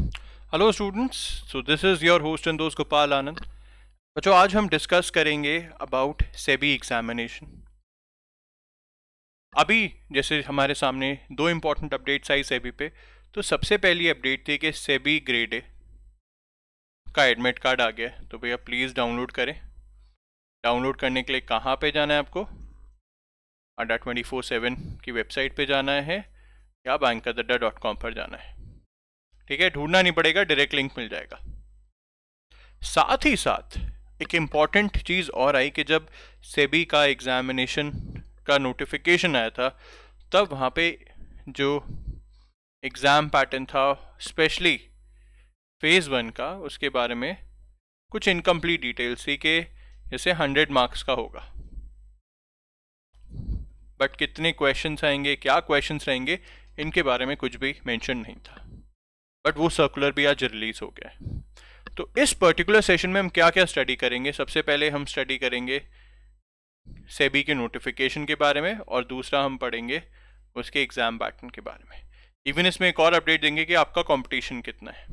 Hello students, so this is your host and दोस्त गोपाल आनंद। बच्चों, आज हम डिस्कस करेंगे अबाउट सेबी एग्जामिनेशन। अभी जैसे हमारे सामने दो इम्पॉर्टेंट अपडेट्स आई सेबी पे। तो सबसे पहली अपडेट थी कि सेबी ग्रेड ए का एडमिट कार्ड आ गया है, तो भैया प्लीज़ डाउनलोड करें। डाउनलोड करने के लिए कहाँ पे जाना है आपको? Adda247 की वेबसाइट पे जाना है या bankadadda.com पर जाना है। ठीक है, ढूंढना नहीं पड़ेगा, डायरेक्ट लिंक मिल जाएगा। साथ ही साथ एक इम्पॉर्टेंट चीज़ और आई कि जब सेबी का एग्जामिनेशन का नोटिफिकेशन आया था, तब वहाँ पे जो एग्ज़ाम पैटर्न था, स्पेशली फेज़ 1 का, उसके बारे में कुछ इनकम्प्लीट डिटेल्स थी कि जैसे 100 मार्क्स का होगा, बट कितने क्वेश्चंस आएंगे, क्या क्वेश्चंस रहेंगे, इनके बारे में कुछ भी मेंशन नहीं था। बट वो सर्कुलर भी आज रिलीज हो गया है। तो इस पर्टिकुलर सेशन में हम क्या क्या स्टडी करेंगे? सबसे पहले हम स्टडी करेंगे सेबी के नोटिफिकेशन के बारे में, और दूसरा हम पढ़ेंगे उसके एग्जाम पैटर्न के बारे में। इवन इसमें एक और अपडेट देंगे कि आपका कंपटीशन कितना है।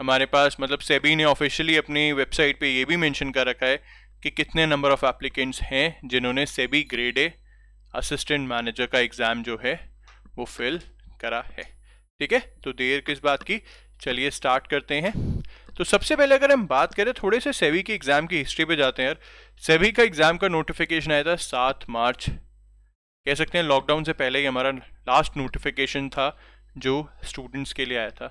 हमारे पास मतलब सेबी ने ऑफिशियली अपनी वेबसाइट पे ये भी मेंशन कर रखा है कि कितने नंबर ऑफ एप्लीकेंट्स हैं जिन्होंने SEBI grade A assistant manager का एग्ज़ाम जो है वो फिल करा है। ठीक है, तो देर किस बात की, चलिए स्टार्ट करते हैं। तो सबसे पहले अगर हम बात करें थोड़े से सेबी के एग्ज़ाम की हिस्ट्री पे जाते हैं यार। सेबी का एग्ज़ाम का नोटिफिकेशन आया था 7 मार्च, कह सकते हैं लॉकडाउन से पहले ही हमारा लास्ट नोटिफिकेशन था जो स्टूडेंट्स के लिए आया था।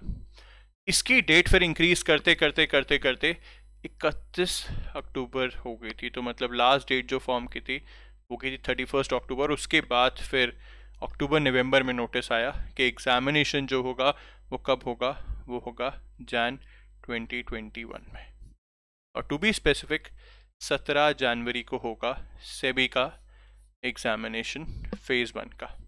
इसकी डेट फिर इंक्रीज करते करते करते करते 31 अक्टूबर हो गई थी। तो मतलब लास्ट डेट जो फॉर्म की थी वो की थी 31 अक्टूबर। उसके बाद फिर अक्टूबर नवंबर में नोटिस आया कि एग्जामिनेशन जो होगा वो कब होगा, वो होगा जैन 2021 में, और टू बी स्पेसिफिक 17 जनवरी को होगा सेबी का एग्जामिनेशन फेज़ 1 का।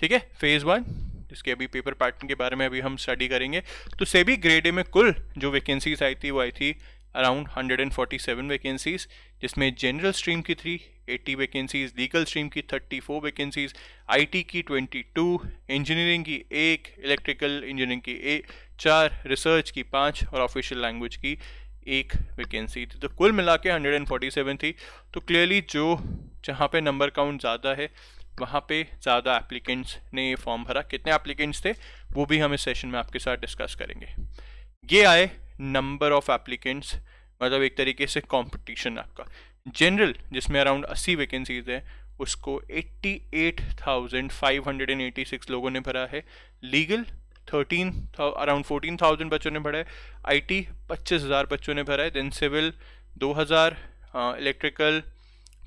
ठीक है, फेज़ 1 जिसके अभी पेपर पैटर्न के बारे में अभी हम स्टडी करेंगे। तो सेबी ग्रेड ए में कुल जो वैकेंसीज आई थी वो आई थी अराउंड 147 वैकेंसीज, जिसमें जनरल स्ट्रीम की 380 वैकेंसीज, लीगल स्ट्रीम की 34 वैकेंसीज, आईटी की 22, इंजीनियरिंग की 1, इलेक्ट्रिकल इंजीनियरिंग की 4, रिसर्च की 5 और ऑफिशियल लैंग्वेज की 1 वैकेंसी थी। तो कुल मिला के 147 थी। तो क्लियरली जो जहाँ पे नंबर काउंट ज़्यादा है वहाँ पे ज़्यादा एप्लीकेंट्स ने ये फॉर्म भरा। कितने एप्लीकेंट्स थे वो भी हम इस सेशन में आपके साथ डिस्कस करेंगे। ये आए नंबर ऑफ एप्लीकेंट्स, मतलब एक तरीके से कंपटीशन आपका। जनरल जिसमें अराउंड 80 वैकेंसीज है उसको 88,586 लोगों ने भरा है। लीगल अराउंड 14,000 बच्चों ने भरा है। आईटी 25,000 बच्चों ने भरा है। देन सिविल 2,000, इलेक्ट्रिकल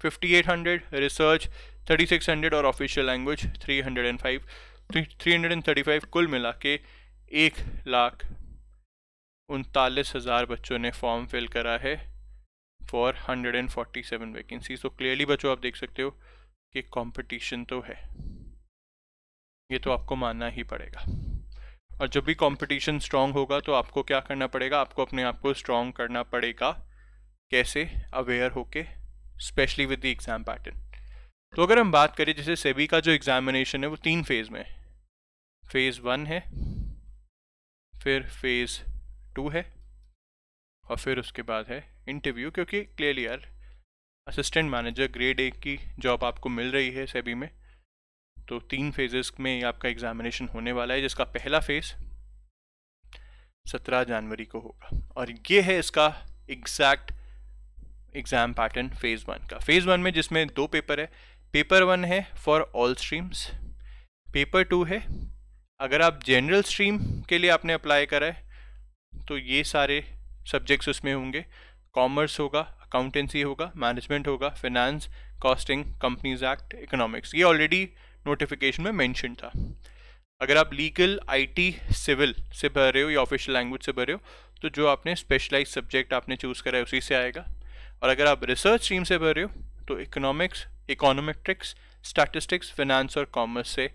5,800, रिसर्च 3,600 और ऑफिशियल लैंग्वेज 335। कुल मिला के 1,39,000 बच्चों ने फॉर्म फिल करा है फॉर 147 वैकेंसीज। तो क्लियरली बच्चों आप देख सकते हो कि कंपटीशन तो है, ये तो आपको मानना ही पड़ेगा। और जब भी कंपटीशन स्ट्रांग होगा तो आपको क्या करना पड़ेगा? आपको अपने आप को स्ट्रांग करना पड़ेगा। कैसे? अवेयर होके, specially with the exam pattern. तो अगर हम बात करें जैसे सेबी का जो एग्जामिनेशन है वो 3 फेज़ में है। फेज़ 1 है, फिर फेज़ 2 है, और फिर उसके बाद है इंटरव्यू। क्योंकि क्लियरली यार असिस्टेंट मैनेजर ग्रेड ए की जॉब आपको मिल रही है सेबी में, तो 3 फेजेस में आपका एग्जामिनेशन होने वाला है, जिसका पहला फेज 17 जनवरी को होगा। और ये है इसका एग्जैक्ट एग्जाम पैटर्न फेज़ 1 का। फेज़ 1 में जिसमें 2 पेपर है। पेपर 1 है फॉर ऑल स्ट्रीम्स, पेपर 2 है अगर आप जनरल स्ट्रीम के लिए आपने अप्लाई करा है तो ये सारे सब्जेक्ट्स उसमें होंगे। कॉमर्स होगा, अकाउंटेंसी होगा, मैनेजमेंट होगा, finance, costing, companies act, economics. ये ऑलरेडी नोटिफिकेशन में मेंशन था। अगर आप लीगल, आईटी, सिविल से भर रहे हो या ऑफिशियल लैंग्वेज से भर रहे हो तो जो आपने स्पेशलाइज सब्जेक्ट आपने चूज़ करा है उसी से आएगा। और अगर आप रिसर्च स्ट्रीम से भर रहे हो तो इकोनॉमिक्स, इकोनोमेट्रिक्स, स्टैटिस्टिक्स, फाइनेंस और कॉमर्स से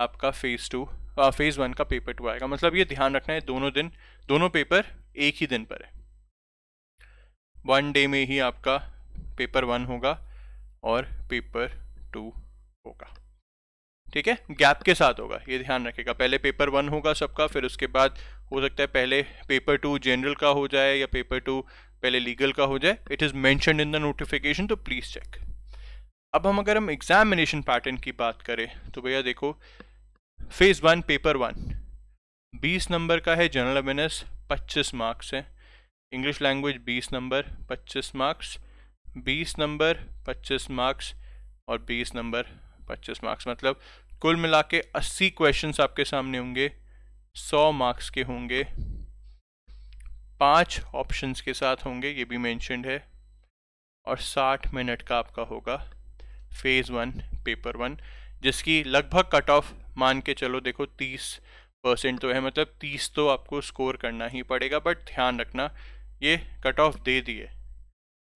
आपका फेज़ 1 का पेपर 2 आएगा। मतलब ये ध्यान रखना है दोनों पेपर एक ही दिन पर है। 1 डे में ही आपका पेपर 1 होगा और पेपर 2 होगा। ठीक है, गैप के साथ होगा, ये ध्यान रखेगा। पहले पेपर 1 होगा सबका, फिर उसके बाद हो सकता है पहले पेपर 2 जनरल का हो जाए या पेपर 2 पहले लीगल का हो जाए, it is mentioned in the notification, तो प्लीज़ चेक। अब अगर हम एग्जामिनेशन पैटर्न की बात करें तो भैया देखो, फेज 1 पेपर 1 20 नंबर का है, जनरल अवेयरनेस 25 मार्क्स है, English language 20 number 25 marks, 20 number 25 marks और 20 नंबर 25 मार्क्स, मतलब कुल मिला के 80 क्वेश्चंस आपके सामने होंगे, 100 मार्क्स के होंगे, 5 ऑप्शंस के साथ होंगे, ये भी मेंशन्ड है, और 60 मिनट का आपका होगा फेज़ 1 पेपर 1, जिसकी लगभग कट ऑफ मान के चलो देखो 30% तो है, मतलब 30 तो आपको स्कोर करना ही पड़ेगा। बट ध्यान रखना ये कट ऑफ दे दी है,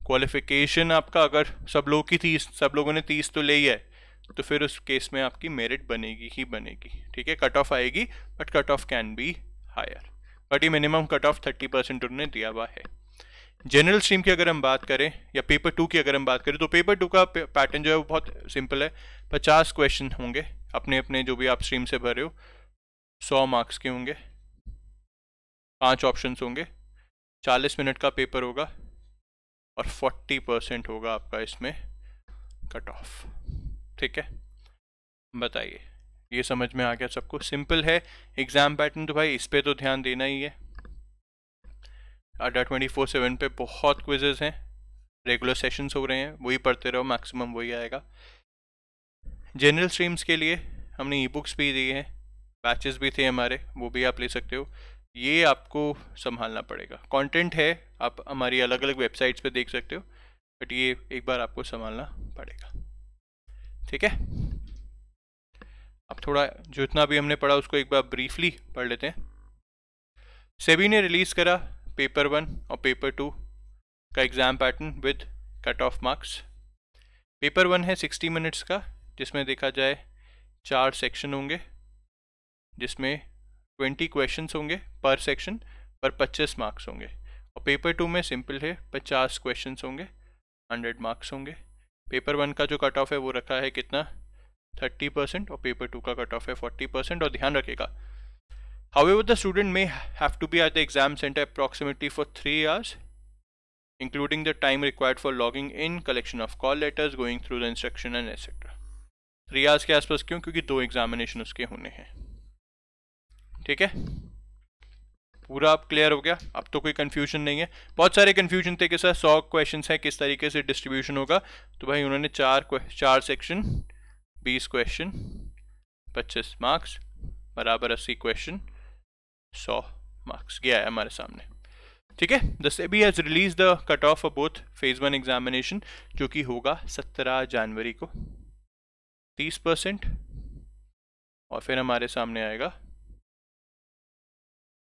क्वालिफिकेशन आपका अगर सब लोगों ने 30 तो ले ही है, तो फिर उस केस में आपकी मेरिट बनेगी ही बनेगी, ठीक है। कट ऑफ आएगी but cut off can be higher, but ये मिनिमम कट ऑफ 30% उन्होंने दिया हुआ है। जनरल स्ट्रीम की अगर हम बात करें या पेपर 2 की अगर हम बात करें तो पेपर 2 का पैटर्न जो है वो बहुत सिंपल है, 50 क्वेश्चन होंगे अपने अपने जो भी आप स्ट्रीम से भर रहे हो, 100 मार्क्स के होंगे, 5 ऑप्शंस होंगे, 40 मिनट का पेपर होगा और 40% होगा आपका इसमें कट ऑफ, ठीक है। बताइए ये समझ में आ गया सबको? सिंपल है एग्जाम पैटर्न, तो भाई इस पे तो ध्यान देना ही है। अड्डा 24/7 पे बहुत क्विजेज हैं, रेगुलर सेशंस हो रहे हैं, वही पढ़ते रहो, मैक्सिमम वही आएगा। जनरल स्ट्रीम्स के लिए हमने ई बुक्स भी दी हैं, बैचेस भी थे हमारे, वो भी आप ले सकते हो, ये आपको संभालना पड़ेगा। कंटेंट है आप हमारी अलग अलग वेबसाइट्स पे देख सकते हो, बट ये एक बार आपको संभालना पड़ेगा, ठीक है। अब थोड़ा जो इतना भी हमने पढ़ा उसको एक बार ब्रीफली पढ़ लेते हैं। सेबी ने रिलीज़ करा पेपर 1 और पेपर 2 का exam pattern with cut off marks. Paper 1 है 60 मिनट्स का, जिसमें देखा जाए 4 सेक्शन होंगे, जिसमें 20 क्वेश्चंस होंगे पर सेक्शन, पर 25 मार्क्स होंगे। और पेपर 2 में सिंपल है, 50 क्वेश्चंस होंगे, 100 मार्क्स होंगे। पेपर 1 का जो कट ऑफ है वो रखा है कितना, 30%, और पेपर 2 का कट ऑफ है 40%। और ध्यान रखिएगा, however the student may have to be at the exam center approximately for 3 hours, including the time required for logging in, collection of call letters, going through the instruction and etc. 3 hours के आसपास क्यों? क्योंकि 2 examination उसके होने हैं, ठीक है। पूरा आप क्लियर हो गया? अब तो कोई कंफ्यूजन नहीं है। बहुत सारे कंफ्यूजन थे कि सर 100 क्वेश्चंस है, किस तरीके से डिस्ट्रीब्यूशन होगा, तो भाई उन्होंने 4 सेक्शन, 20 क्वेश्चन, 25 मार्क्स बराबर 80 क्वेश्चन, 100 मार्क्स गया है हमारे सामने, ठीक है। The SEBI has release the cut off for both phase 1 examination, जो कि होगा 17 जनवरी को 30%, और फिर हमारे सामने आएगा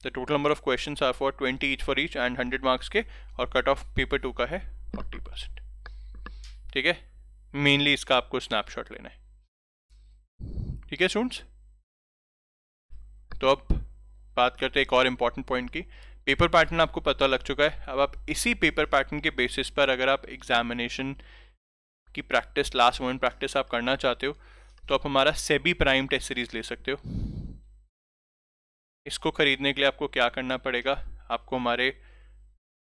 the total number of questions are for 20 each for each and 100 marks के, और कट ऑफ पेपर 2 का है 40%, ठीक है। मेनली इसका आपको स्नैपशॉट लेना है, ठीक है स्टूडेंट्स। तो अब बात करते हैं एक और इम्पॉर्टेंट पॉइंट की। पेपर पैटर्न आपको पता लग चुका है, अब आप इसी पेपर पैटर्न के बेसिस पर अगर आप एग्जामिनेशन की प्रैक्टिस, लास्ट मोमेंट प्रैक्टिस आप करना चाहते हो, तो आप हमारा सेबी प्राइम टेस्ट सीरीज ले सकते हो। इसको खरीदने के लिए आपको क्या करना पड़ेगा, आपको हमारे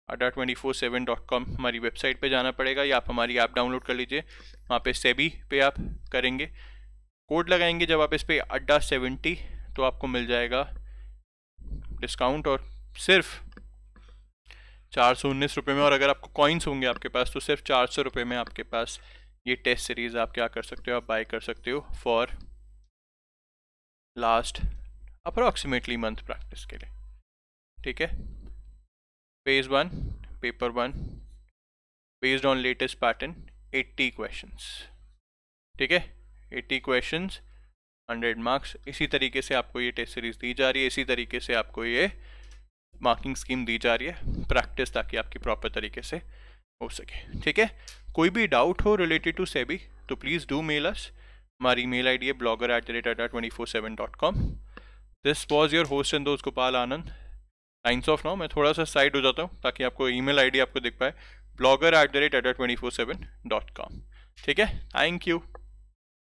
adda247.com हमारी वेबसाइट पे जाना पड़ेगा, या आप हमारी ऐप डाउनलोड कर लीजिए, वहाँ पे सेबी पे आप करेंगे, कोड लगाएंगे जब आप इस पे adda70, तो आपको मिल जाएगा डिस्काउंट, और सिर्फ 419 रुपये में। और अगर आपको कॉइन्स होंगे आपके पास तो सिर्फ 400 रुपये में आपके पास ये टेस्ट सीरीज आप क्या कर सकते हो, आप बाय कर सकते हो for last approximately month practice के लिए, ठीक है। Phase 1 paper 1 based on latest pattern, 80 questions, ठीक है, 80 क्वेश्चंस, 100 मार्क्स। इसी तरीके से आपको ये टेस्ट सीरीज दी जा रही है, इसी तरीके से आपको ये मार्किंग स्कीम दी जा रही है, प्रैक्टिस ताकि आपकी प्रॉपर तरीके से हो सके, ठीक है। कोई भी डाउट हो रिलेटेड टू सेबी तो प्लीज़ डू मेल अस। हमारी मेल आईडी है blogger@adda247.com। This was your host and दोस्त गोपाल आनंद, साइंस ऑफ नाउ। मैं थोड़ा सा साइड हो जाता हूँ ताकि आपको ईमेल आईडी आपको दिख पाए, blogger@adda247.com, ठीक है। Thank you.